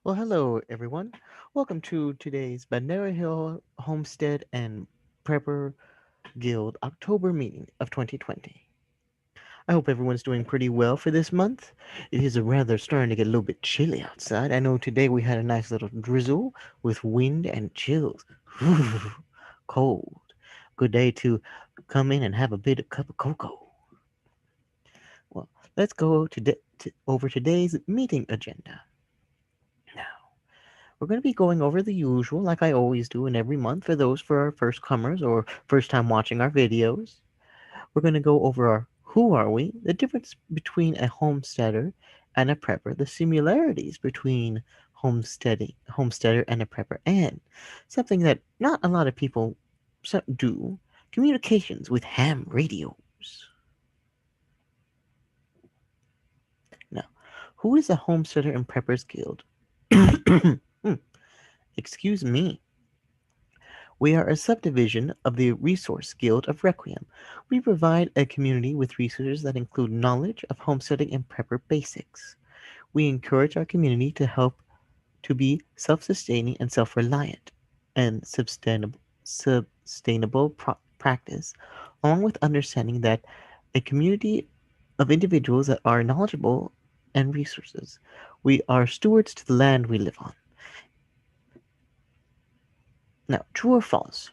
Well, hello everyone. Welcome to today's Bandera Hill Homestead and Prepper Guild October meeting of 2020. I hope everyone's doing pretty well for this month. It is rather starting to get a little bit chilly outside. I know today we had a nice little drizzle with wind and chills. Cold. Good day to come in and have a bit of cup of cocoa. Well, let's go over today's meeting agenda. Now, we're going to be going over the usual, like I always do in every month for our first comers or first time watching our videos. We're going to go over our who are we, the difference between a homesteader and a prepper, the similarities between homesteader and a prepper, and something that not a lot of people do, communications with ham radios. Now, who is a homesteader and preppers guild? Hmm, excuse me. We are a subdivision of the Resource Guild of Requiem. We provide a community with resources that include knowledge of homesteading and prepper basics. We encourage our community to help to be self-sustaining and self-reliant and sustainable practice, along with understanding that a community of individuals that are knowledgeable and resources. We are stewards to the land we live on. Now, true or false?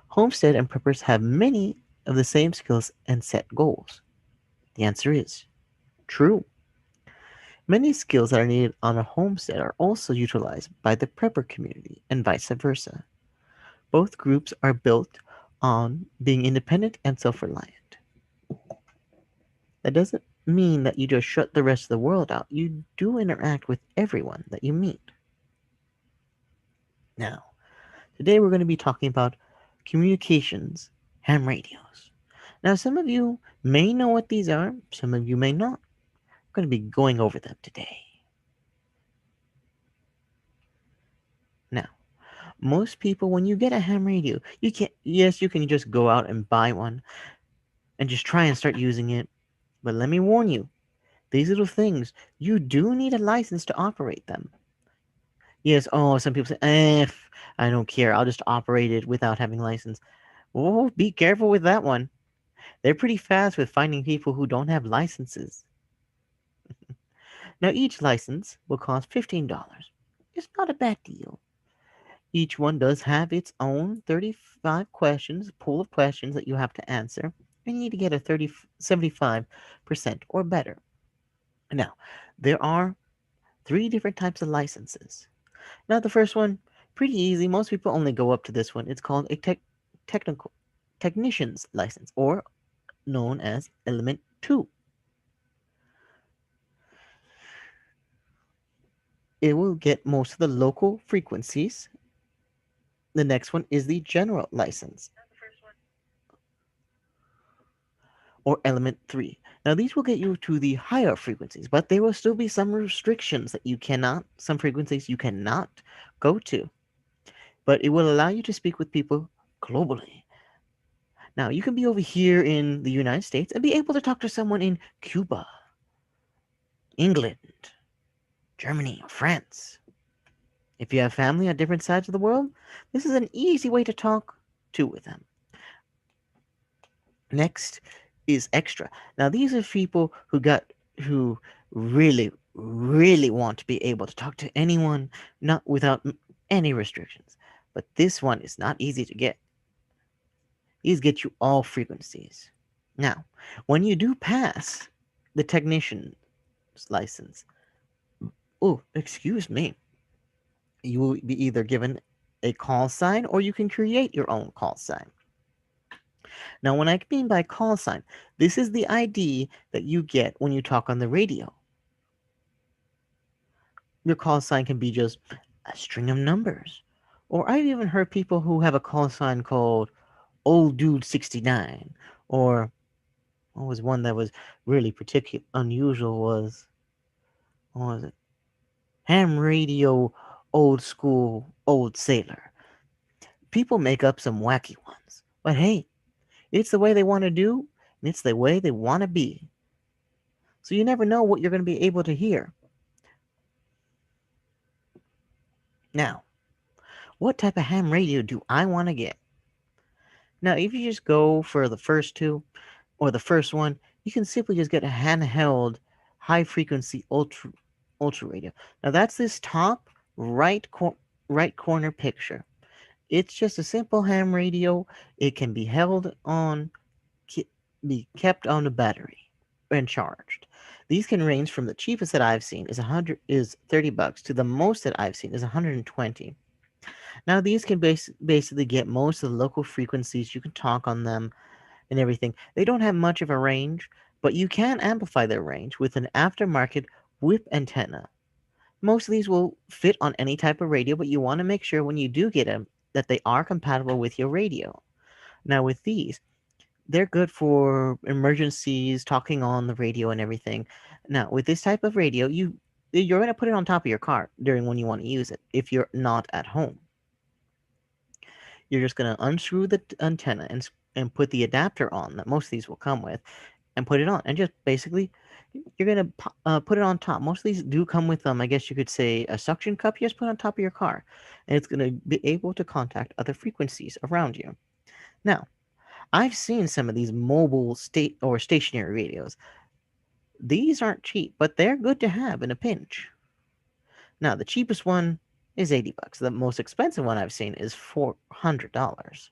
Homestead and preppers have many of the same skills and set goals. The answer is true. Many skills that are needed on a homestead are also utilized by the prepper community and vice versa. Both groups are built on being independent and self reliant. That doesn't mean that you just shut the rest of the world out. You do interact with everyone that you meet. Now, today we're going to be talking about communications, ham radios. Now, some of you may know what these are, some of you may not. We're going to be going over them today. Now, most people, when you get a ham radio, you can yes, you can just go out and buy one and just try and start using it. But let me warn you, these little things, you do need a license to operate them. Yes, oh, some people say, I don't care, I'll just operate it without having license. Oh, be careful with that one. They're pretty fast with finding people who don't have licenses. Now, each license will cost $15. It's not a bad deal. Each one does have its own 35 questions, pool of questions that you have to answer, and you need to get a 75% or better. Now, there are three different types of licenses. Now, the first one, pretty easy. Most people only go up to this one. It's called a technical technician's license, or known as Element 2. It will get most of the local frequencies. The next one is the general license, or element 3. Now, these will get you to the higher frequencies, but there will still be some restrictions that some frequencies you cannot go to. But it will allow you to speak with people globally. Now, you can be over here in the United States and be able to talk to someone in Cuba, England, Germany, or France. If you have family on different sides of the world, this is an easy way to talk to with them. Next is extra. Now these are people who really really want to be able to talk to anyone not without any restrictions. But this one is not easy to get. These get you all frequencies. Now, when you do pass the technician's license, oh, excuse me, you will be either given a call sign or you can create your own call sign. Now, when I mean by call sign, this is the ID that you get when you talk on the radio. Your call sign can be just a string of numbers. Or I've even heard people who have a call sign called Old Dude 69. Or what was one that was really particular unusual was, what was it? Ham Radio Old School Old Sailor. People make up some wacky ones. But hey, it's the way they want to do, and it's the way they want to be. So you never know what you're going to be able to hear. Now, what type of ham radio do I want to get? Now, if you just go for the first two or the first one, you can simply just get a handheld high frequency ultra radio. Now, that's this top right corner picture. It's just a simple ham radio. It can be held on be kept on a battery and charged. These can range from the cheapest that I've seen is $30 to the most that I've seen is 120. Now these can basically get most of the local frequencies. You can talk on them and everything. They don't have much of a range, but you can amplify their range with an aftermarket whip antenna. Most of these will fit on any type of radio, but you want to make sure when you do get them that they are compatible with your radio. Now with these, they're good for emergencies, talking on the radio and everything. Now, with this type of radio, you're going to put it on top of your car during when you want to use it. If you're not at home, you're just going to unscrew the antenna and put the adapter on that most of these will come with, and put it on, and just basically you're going to put it on top. Most of these do come with I guess you could say a suction cup. You just put on top of your car, and it's going to be able to contact other frequencies around you. Now, I've seen some of these mobile state or stationary radios. These aren't cheap, but they're good to have in a pinch. Now, the cheapest one is $80. The most expensive one I've seen is $400.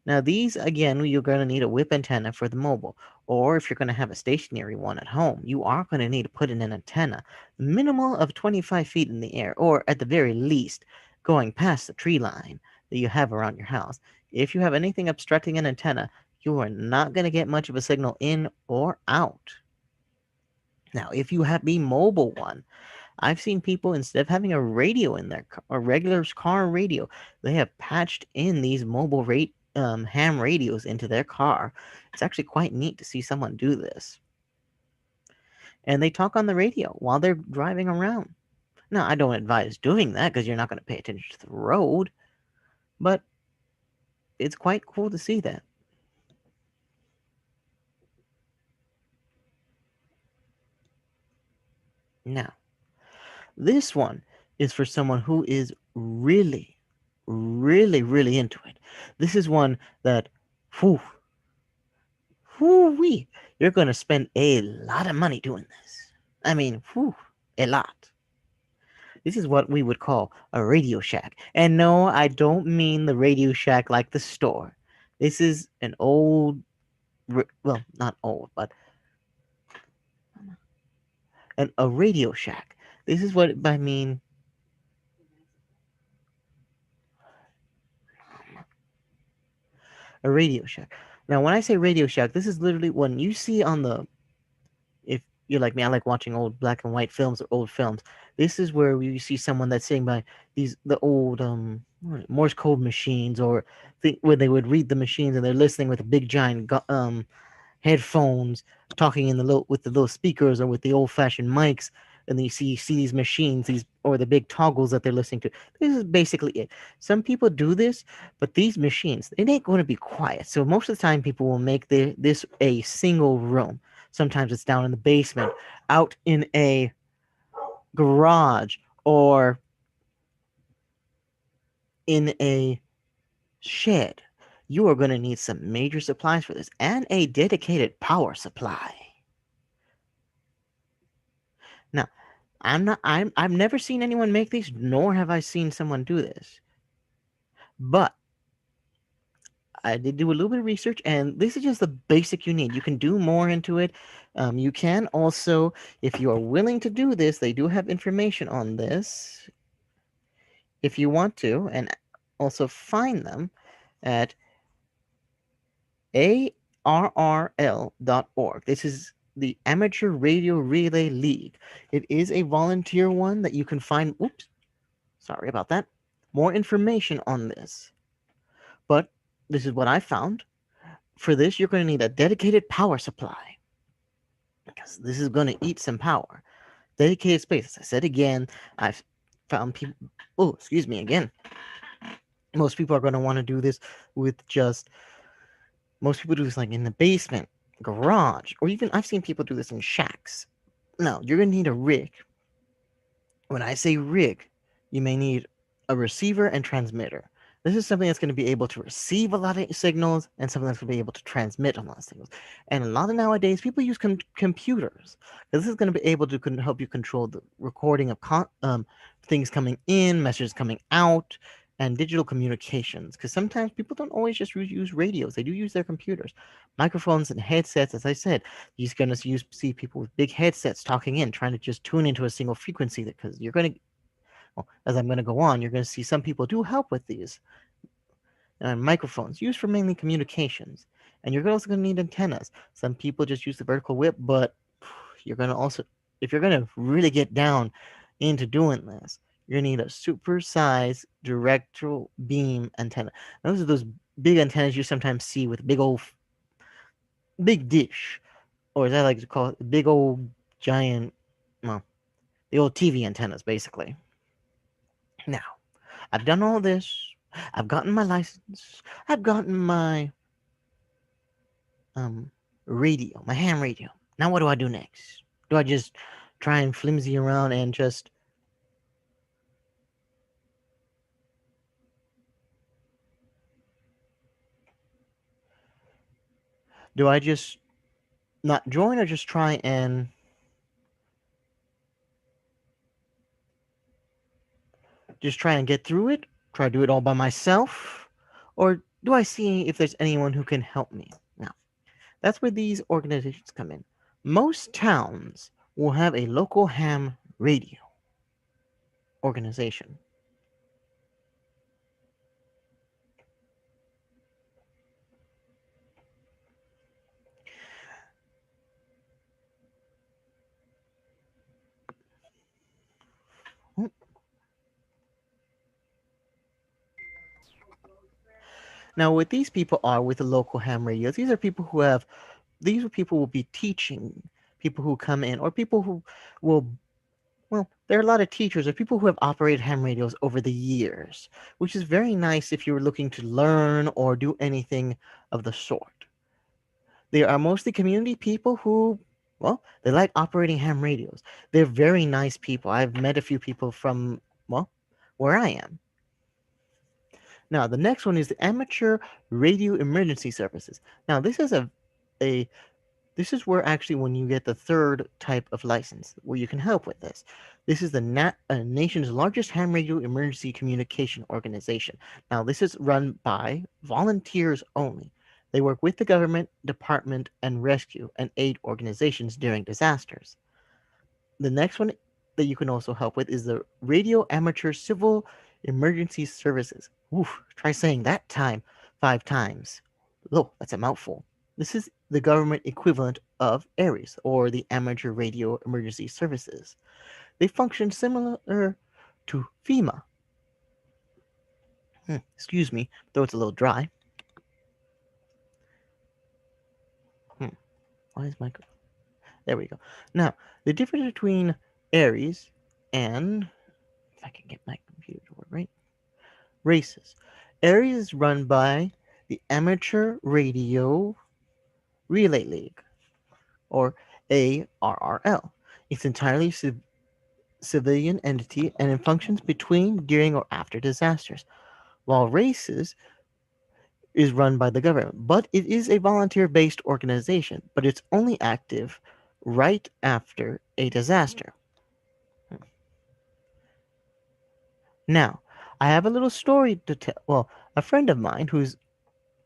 Now, these again, you're going to need a whip antenna for the mobile, or if you're going to have a stationary one at home, you are going to need to put in an antenna, minimal of 25 feet in the air, or at the very least, going past the tree line that you have around your house. If you have anything obstructing an antenna, you are not going to get much of a signal in or out. Now, if you have the mobile one, I've seen people instead of having a radio in their a regular car radio, they have patched in these mobile ham radios into their car. It's actually quite neat to see someone do this, and they talk on the radio while they're driving around. Now, I don't advise doing that because you're not going to pay attention to the road, but it's quite cool to see that. Now, this one is for someone who is really, really into it. This is one that, whew, whoo-wee, you're going to spend a lot of money doing this. I mean, whew, a lot. This is what we would call a Radio Shack. And no, I don't mean the Radio Shack like the store. This is an old, well, not old, but a Radio Shack. This is what I mean. A Radio Shack. Now, when I say Radio Shack, this is literally when you see on the, if you're like me, I like watching old black and white films or old films. This is where you see someone that's sitting by the old Morse code machines, or where they would read the machines and they're listening with a big giant headphones, talking in the with the little speakers or with the old fashioned mics, and then you see these machines, these or the big toggles that they're listening to. This is basically it. Some people do this, but these machines, it ain't going to be quiet. So most of the time, people will make this a single room. Sometimes it's down in the basement, out in a garage, or in a shed. You are going to need some major supplies for this and a dedicated power supply. Now, I've never seen anyone make these, nor have I seen someone do this. But I did do a little bit of research, and this is just the basic you need. You can do more into it. You can also, if you are willing to do this, they do have information on this if you want to, and also find them at arrl.org. This is the Amateur Radio Relay League. It is a volunteer one that you can find. Oops, sorry about that. More information on this. But this is what I found. For this, you're going to need a dedicated power supply, because this is going to eat some power. Dedicated space. As I said again, I've found people. Oh, excuse me again. Most people are going to want to do this with just. Most people do this like in the basement, garage, or even I've seen people do this in shacks. Now, you're going to need a rig. When I say rig, you may need a receiver and transmitter. This is something that's going to be able to receive a lot of signals and something that's going to be able to transmit a lot of signals. And a lot of nowadays, people use computers. This is going to be able to help you control the recording of things coming in, messages coming out, and digital communications. Because sometimes people don't always just use radios; they do use their computers, microphones, and headsets. As I said, you're going to see people with big headsets talking in, trying to just tune into a single frequency. Because you're going to, well, as I'm going to go on, you're going to see some people do help with these microphones used for mainly communications. And you're also going to need antennas. Some people just use the vertical whip, but you're going to also, if you're going to really get down into doing this, you're going to need a super-sized directional beam antenna. Those are those big antennas you sometimes see with big dish, or as I like to call it, big old giant, well, the old TV antennas, basically. Now, I've done all this. I've gotten my license. I've gotten my um radio, my ham radio. Now what do I do next? Do I just try and flimsy around and just do I just not join or just try and get through it? Try to do it all by myself? Or do I see if there's anyone who can help me? Now, that's where these organizations come in. Most towns will have a local ham radio organization. Now, what these people are with the local ham radios, these are people who will be teaching people who come in, or people who will, well, there are a lot of teachers or people who have operated ham radios over the years, which is very nice if you're looking to learn or do anything of the sort. They are mostly community people who, well, they like operating ham radios. They're very nice people. I've met a few people from, well, where I am. Now, the next one is the Amateur Radio Emergency Services. Now, a this is where actually when you get the third type of license where you can help with this. This is the nation's largest ham radio emergency communication organization. Now, this is run by volunteers only. They work with the government, department, and rescue and aid organizations during disasters. The next one that you can also help with is the Radio Amateur Civil Emergency Services. Oof, try saying that 5 times. Oh, that's a mouthful. This is the government equivalent of ARES, or the Amateur Radio Emergency Services. They function similar to FEMA. Excuse me, though it's a little dry. Why is my... There we go. Now, the difference between ARES and... If I can get my computer to work right. Races. ARES is run by the Amateur Radio Relay League, or ARRL. It's entirely civilian entity and it functions between, during, or after disasters, while races is run by the government. But it is a volunteer-based organization, but it's only active right after a disaster. Now, I have a little story to tell. Well, a friend of mine who's,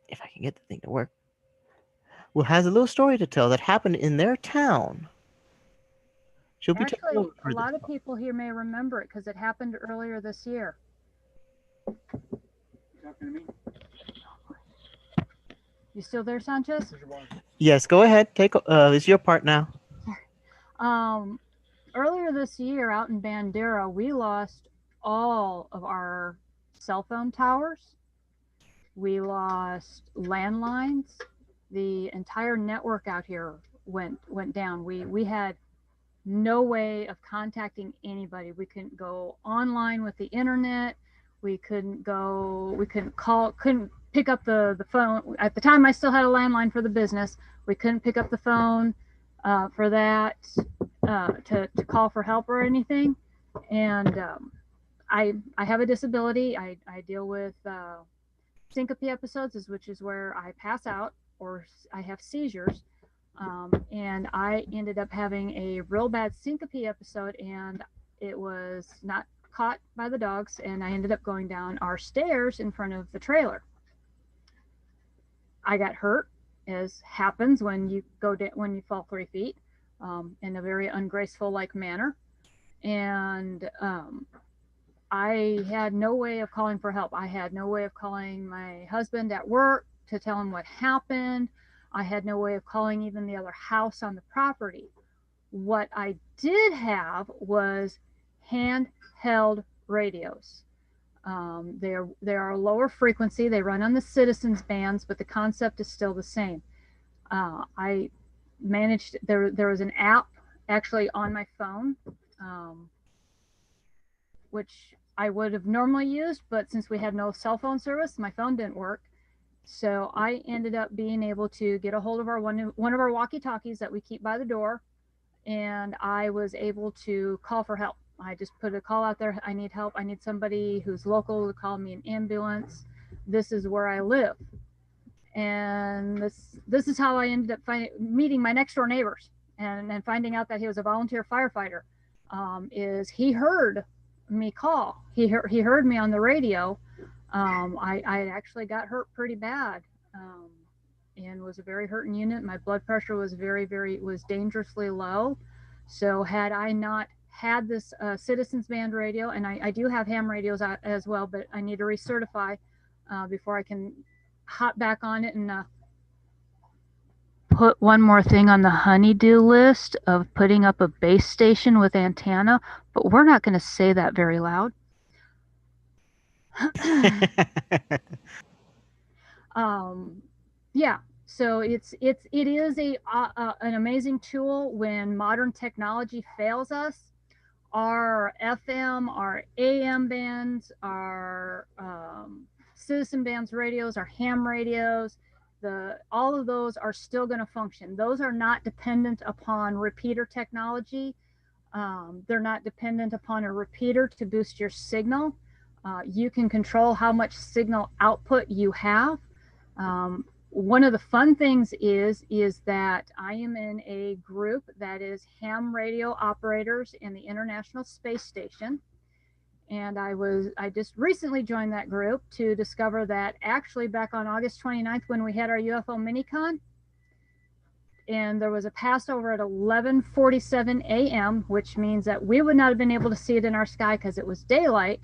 if I can get the thing to work, well, has a little story to tell that happened in their town. She'll be Actually, a lot of people here may remember it because it happened earlier this year. You still there, Sanchez? Yes, go ahead. Take it's your part now. Earlier this year, out in Bandera, we lost all of our cell phone towers. We lost landlines. The entire network out here went down. We had no way of contacting anybody. We couldn't go online with the internet. We couldn't call, couldn't pick up the phone. At the time, I still had a landline for the business. We couldn't pick up the phone for that to call for help or anything. And I have a disability. I deal with syncope episodes, which is where I pass out or I have seizures. And I ended up having a real bad syncope episode, and it was not caught by the dogs. And I ended up going down our stairs in front of the trailer. I got hurt, as happens when you when you fall 3 feet, in a very ungraceful like manner. And I had no way of calling for help. I had no way of calling my husband at work to tell him what happened. I had no way of calling even the other house on the property. What I did have was handheld radios. They are a lower frequency. They run on the citizens bands, but the concept is still the same. I managed. There was an app actually on my phone, um, which I would have normally used, but since we had no cell phone service, my phone didn't work. So I ended up being able to get a hold of our one of our walkie talkies that we keep by the door, and I was able to call for help. I just put a call out there. I need help. I need somebody who's local to call me an ambulance. This is where I live. And this is how I ended up meeting my next door neighbors, and finding out that he was a volunteer firefighter. Is he heard me call? He heard me on the radio. I actually got hurt pretty bad. And was a very hurting unit. My blood pressure was was dangerously low. So had I not had this Citizens Band radio, and I do have ham radios as well, but I need to recertify before I can hop back on it and put one more thing on the honeydew list of putting up a base station with antenna, but we're not going to say that very loud. um, yeah, so it is a an amazing tool when modern technology fails us. Our FM, our AM bands, our citizen bands radios, our ham radios, all of those are still going to function. Those are not dependent upon repeater technology. They're not dependent upon a repeater to boost your signal. You can control how much signal output you have. One of the fun things is that I am in a group that is ham radio operators in the International Space Station. And I just recently joined that group to discover that actually back on August 29th when we had our UFO minicon, and there was a passover at 11:47 a.m., which means that we would not have been able to see it in our sky because it was daylight.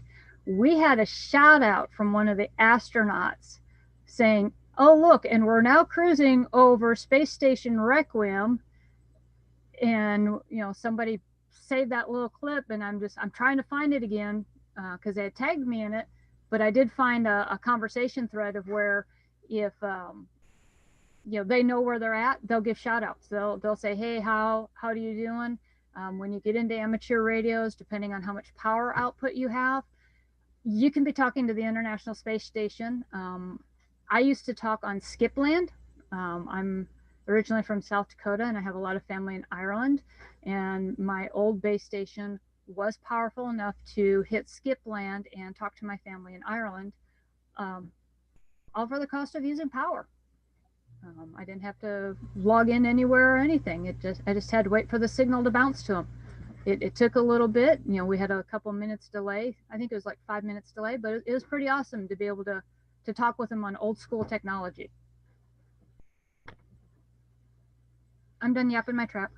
We had a shout out from one of the astronauts saying, "Oh look, and we're now cruising over Space Station Requiem." And somebody saved that little clip, and I'm trying to find it again because they had tagged me in it. But I did find a conversation thread of where if they know where they're at, they'll give shout outs. They'll say, "Hey, how do you doing?" When you get into amateur radios, depending on how much power output you have, you can be talking to the International Space Station. I used to talk on Skipland. I'm originally from South Dakota, and I have a lot of family in Ireland. And my old base station was powerful enough to hit Skipland and talk to my family in Ireland, all for the cost of using power. I didn't have to log in anywhere or anything. I just had to wait for the signal to bounce to them. It took a little bit. We had a couple minutes delay. I think it was like 5 minutes delay, but it was pretty awesome to be able to talk with them on old school technology. I'm done yapping my trap.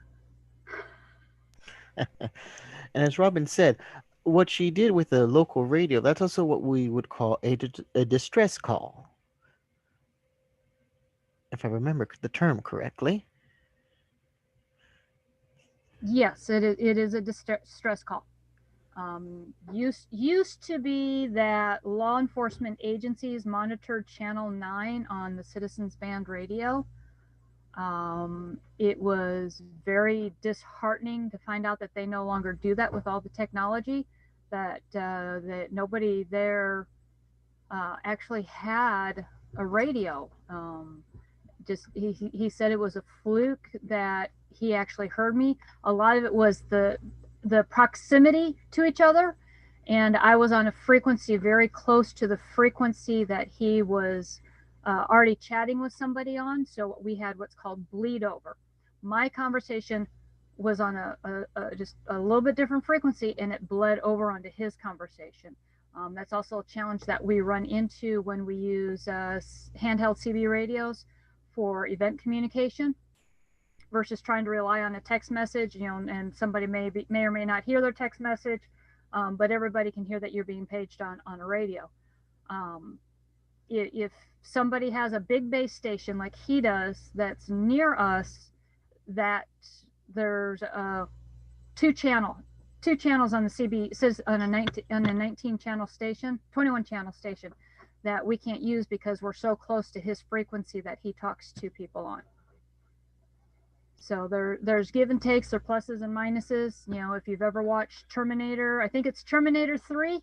And as Robin said, what she did with the local radio, that's also what we would call a distress call, if I remember the term correctly. Yes, it is a distress call. Used to be that law enforcement agencies monitored Channel 9 on the Citizens Band radio. It was very disheartening to find out that they no longer do that with all the technology, that nobody there actually had a radio. He said it was a fluke that he actually heard me. A lot of it was the proximity to each other, and I was on a frequency very close to the frequency that he was already chatting with somebody on. So we had what's called bleed over. My conversation was on a just a little bit different frequency, and it bled over onto his conversation. That's also a challenge that we run into when we use handheld CB radios for event communication versus trying to rely on a text message, and somebody may or may not hear their text message, but everybody can hear that you're being paged on a radio. Um, if somebody has a big base station like he does that's near us, that there's a two channel two channels on the CB. It says on a 19 channel station, 21 channel station, that we can't use because we're so close to his frequency that he talks to people on. So there's give and takes, there are pluses and minuses. If you've ever watched Terminator, I think it's Terminator 3,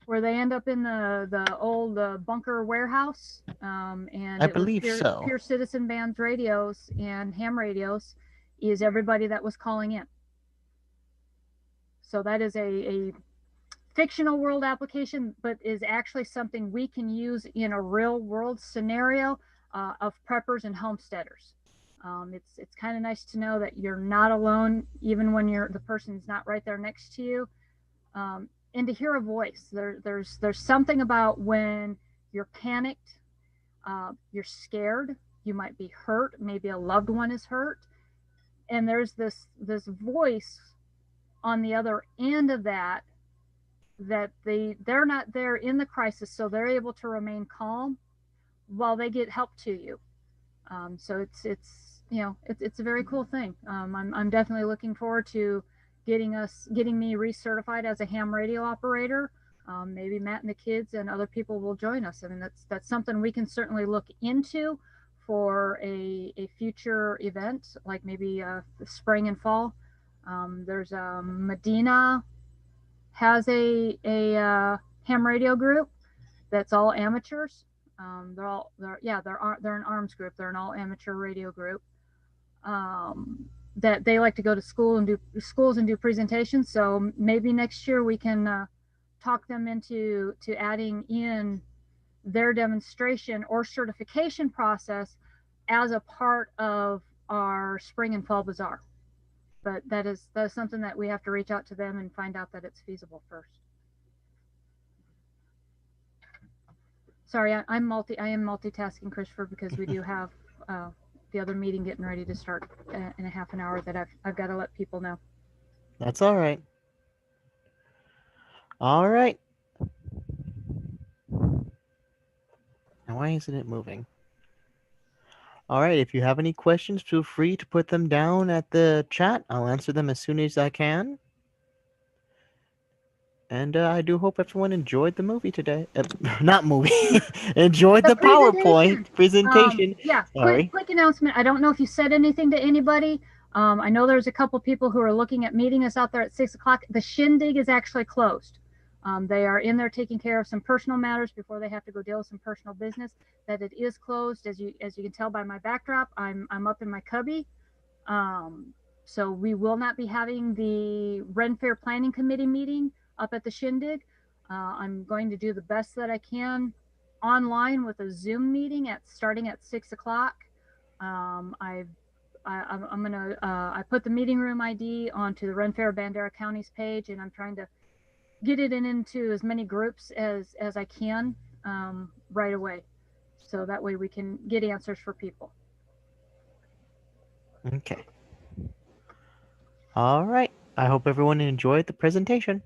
where they end up in the old bunker warehouse, and I it was believe so. pure citizen bands radios and ham radios is everybody that was calling in. So that is a fictional world application, but is actually something we can use in a real world scenario of preppers and homesteaders. It's kind of nice to know that you're not alone, even when the person's not right there next to you, and to hear a voice. There's something about when you're panicked, you're scared, you might be hurt, maybe a loved one is hurt, and there's this voice on the other end of that they're not there in the crisis, so they're able to remain calm while they get help to you. So it's a very cool thing. I'm definitely looking forward to getting me recertified as a ham radio operator. Maybe Matt and the kids and other people will join us. I mean, that's something we can certainly look into for a future event, like maybe the spring and fall. There's Medina has a ham radio group that's all amateurs. They're an arms group. They're an all amateur radio group. That they like to go to schools and do presentations. So maybe next year we can talk them into adding in their demonstration or certification process as a part of our spring and fall bazaar. But that is something that we have to reach out to them and find out that it's feasible first. Sorry, I am multitasking, Christopher, because we do have the other meeting getting ready to start in a half an hour that I've got to let people know. That's all right. All right. Now, why isn't it moving? All right. If you have any questions, feel free to put them down at the chat. I'll answer them as soon as I can. And I do hope everyone enjoyed the movie today. Not movie. Enjoyed The the PowerPoint presentation. presentation. Yeah, Sorry. quick announcement. I don't know if you said anything to anybody. I know there's a couple people who are looking at meeting us out there at 6 o'clock. The shindig is actually closed. They are in there taking care of some personal matters before they have to go deal with some personal business. That it is closed, as you can tell by my backdrop. I'm up in my cubby. Um, so we will not be having the Ren Fair Planning Committee meeting up at the Shindig. I'm going to do the best that I can online with a Zoom meeting starting at 6 o'clock. I'm gonna I put the meeting room ID onto the Ren Fair Bandera County's page, and I'm trying to get it into as many groups as I can right away, so that way we can get answers for people. Okay. All right. I hope everyone enjoyed the presentation.